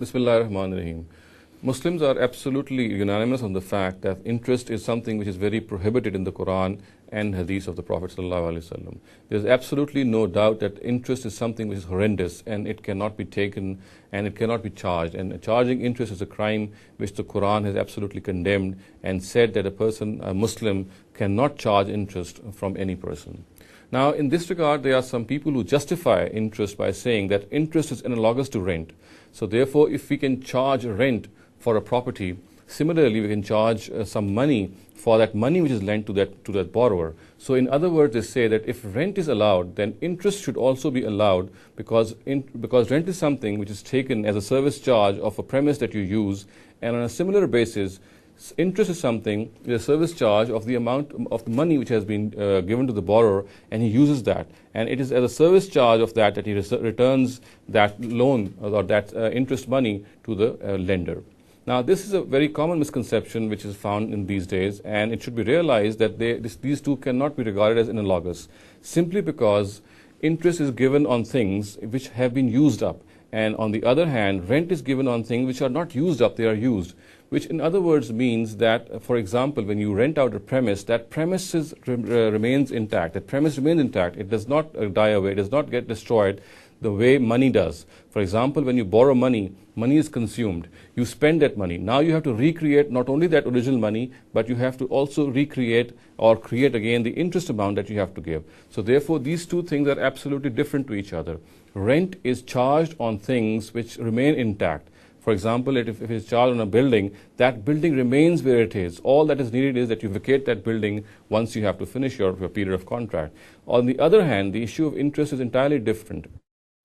Bismillahir Rahmanir Rahim. Muslims are absolutely unanimous on the fact that interest is something which is very prohibited in the Quran and Hadith of the Prophet ﷺ. There is absolutely no doubt that interest is something which is horrendous and it cannot be taken and it cannot be charged. And charging interest is a crime which the Quran has absolutely condemned and said that a Muslim, cannot charge interest from any person. Now, in this regard, there are some people who justify interest by saying that interest is analogous to rent. So therefore, if we can charge rent for a property, similarly we can charge some money for that money which is lent to that borrower. So in other words, they say that if rent is allowed, then interest should also be allowed, because rent is something which is taken as a service charge of a premise that you use, and on a similar basis, interest is something, a service charge of the amount of the money which has been given to the borrower, and he uses that. And it is as a service charge of that he returns that loan or that interest money to the lender. Now, this is a very common misconception which is found in these days, and it should be realized that these two cannot be regarded as analogous, simply because interest is given on things which have been used up, and on the other hand, rent is given on things which are not used up, they are used. Which in other words means that, for example, when you rent out a premise, that premise remains intact. That premise remains intact. It does not die away. It does not get destroyed the way money does. For example, when you borrow money, money is consumed. You spend that money. Now you have to recreate not only that original money, but you have to also recreate or create again the interest amount that you have to give. So therefore, these two things are absolutely different to each other. Rent is charged on things which remain intact. For example, if it is charged on a building, that building remains where it is. All that is needed is that you vacate that building once you have to finish your period of contract. On the other hand, the issue of interest is entirely different.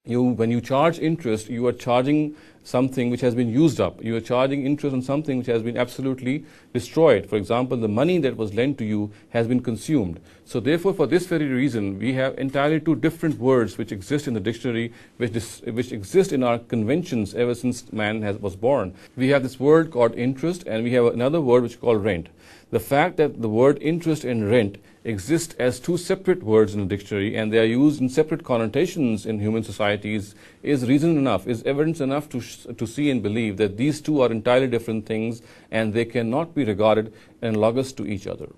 When you charge interest, you are charging something which has been used up. You are charging interest on something which has been absolutely destroyed. For example, the money that was lent to you has been consumed. So therefore, for this very reason, we have entirely two different words which exist in the dictionary, which exist in our conventions ever since man was born. We have this word called interest, and we have another word which is called rent. The fact that the word interest and rent exist as two separate words in the dictionary, and they are used in separate connotations in human societies, is reason enough, is evidence enough to see and believe that these two are entirely different things and they cannot be regarded analogous to each other.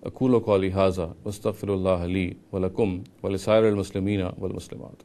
أقول قولي هذا واستغفر الله لي ولكم ولسائر المسلمين والمسلمات.